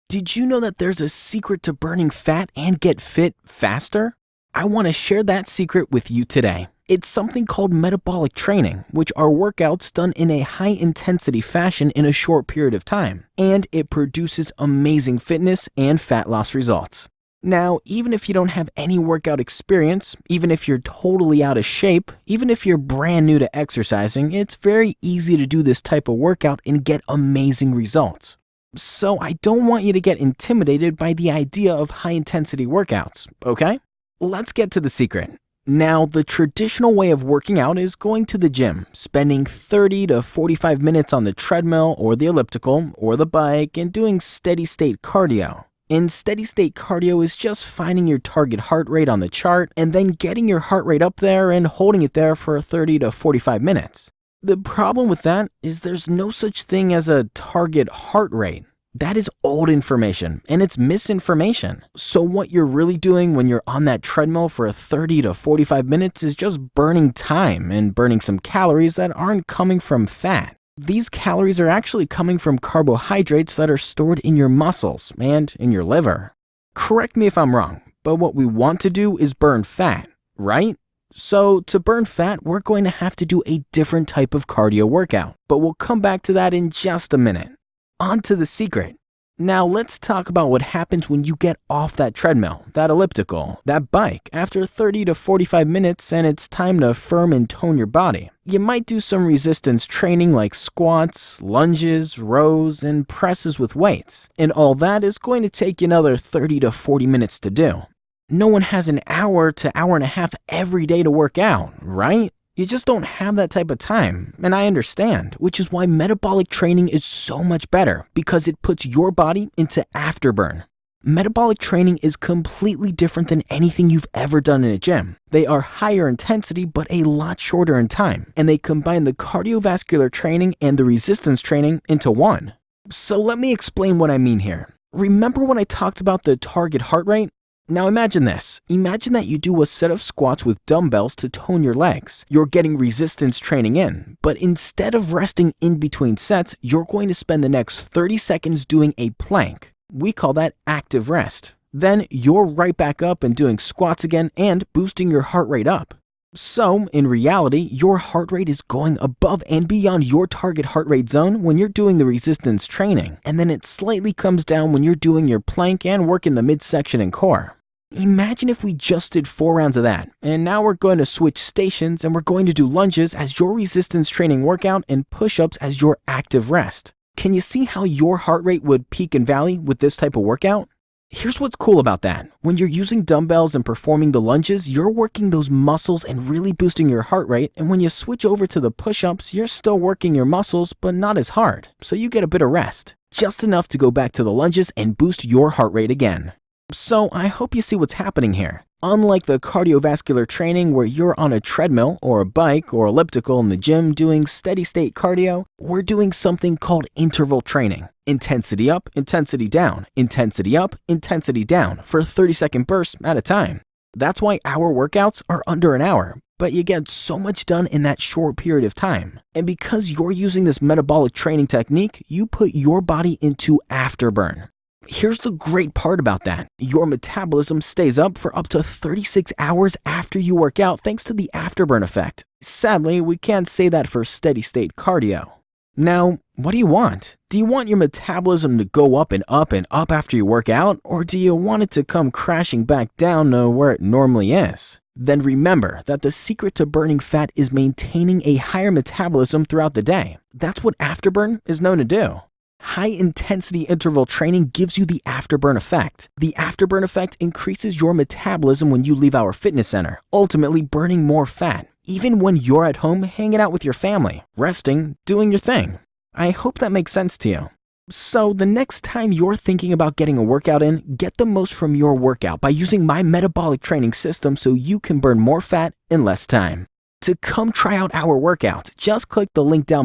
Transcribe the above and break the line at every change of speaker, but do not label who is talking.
Did you know that there's a secret to burning fat and get fit faster? I want to share that secret with you today. It's something called metabolic training, which are workouts done in a high-intensity fashion in a short period of time, and it produces amazing fitness and fat loss results. Now, even if you don't have any workout experience, even if you're totally out of shape, even if you're brand new to exercising, it's very easy to do this type of workout and get amazing results. So I don't want you to get intimidated by the idea of high-intensity workouts, okay? Let's get to the secret. Now, the traditional way of working out is going to the gym, spending 30 to 45 minutes on the treadmill or the elliptical or the bike and doing steady-state cardio. And steady-state cardio is just finding your target heart rate on the chart and then getting your heart rate up there and holding it there for 30 to 45 minutes. The problem with that is there's no such thing as a target heart rate. That is old information, and it's misinformation. So what you're really doing when you're on that treadmill for 30 to 45 minutes is just burning time and burning some calories that aren't coming from fat. These calories are actually coming from carbohydrates that are stored in your muscles and in your liver. Correct me if I'm wrong, but what we want to do is burn fat, right? So to burn fat, we're going to have to do a different type of cardio workout, but we'll come back to that in just a minute. On to the secret. Now let's talk about what happens when you get off that treadmill, that elliptical, that bike after 30 to 45 minutes and it's time to firm and tone your body. You might do some resistance training like squats, lunges, rows, and presses with weights, and all that is going to take you another 30 to 40 minutes to do. No one has an hour to hour and a half every day to work out, right? You just don't have that type of time, and I understand, which is why metabolic training is so much better, because it puts your body into afterburn. Metabolic training is completely different than anything you've ever done in a gym. They are higher intensity but a lot shorter in time, and they combine the cardiovascular training and the resistance training into one. So let me explain what I mean here. Remember when I talked about the target heart rate? Now imagine this. Imagine that you do a set of squats with dumbbells to tone your legs. You're getting resistance training in, but instead of resting in between sets, you're going to spend the next 30 seconds doing a plank. We call that active rest. Then you're right back up and doing squats again and boosting your heart rate up. So, in reality, your heart rate is going above and beyond your target heart rate zone when you're doing the resistance training, and then it slightly comes down when you're doing your plank and working the midsection and core. Imagine if we just did 4 rounds of that, and now we're going to switch stations and we're going to do lunges as your resistance training workout and push-ups as your active rest. Can you see how your heart rate would peak and valley with this type of workout? Here's what's cool about that. When you're using dumbbells and performing the lunges, you're working those muscles and really boosting your heart rate, and when you switch over to the push-ups, you're still working your muscles but not as hard, so you get a bit of rest. Just enough to go back to the lunges and boost your heart rate again. So I hope you see what's happening here. Unlike the cardiovascular training where you're on a treadmill or a bike or elliptical in the gym doing steady-state cardio, we're doing something called interval training. Intensity up, intensity down, intensity up, intensity down for 30-second bursts at a time. That's why our workouts are under an hour, but you get so much done in that short period of time. And because you're using this metabolic training technique, you put your body into afterburn. Here's the great part about that. Your metabolism stays up for up to 36 hours after you work out thanks to the afterburn effect. Sadly, we can't say that for steady-state cardio. Now, what do you want? Do you want your metabolism to go up and up and up after you work out, or do you want it to come crashing back down to where it normally is? Then remember that the secret to burning fat is maintaining a higher metabolism throughout the day. That's what afterburn is known to do. High-intensity interval training gives you the afterburn effect. The afterburn effect increases your metabolism when you leave our fitness center, ultimately burning more fat, even when you're at home hanging out with your family, resting, doing your thing. I hope that makes sense to you. So the next time you're thinking about getting a workout in, get the most from your workout by using my metabolic training system so you can burn more fat in less time. To come try out our workout, just click the link down below.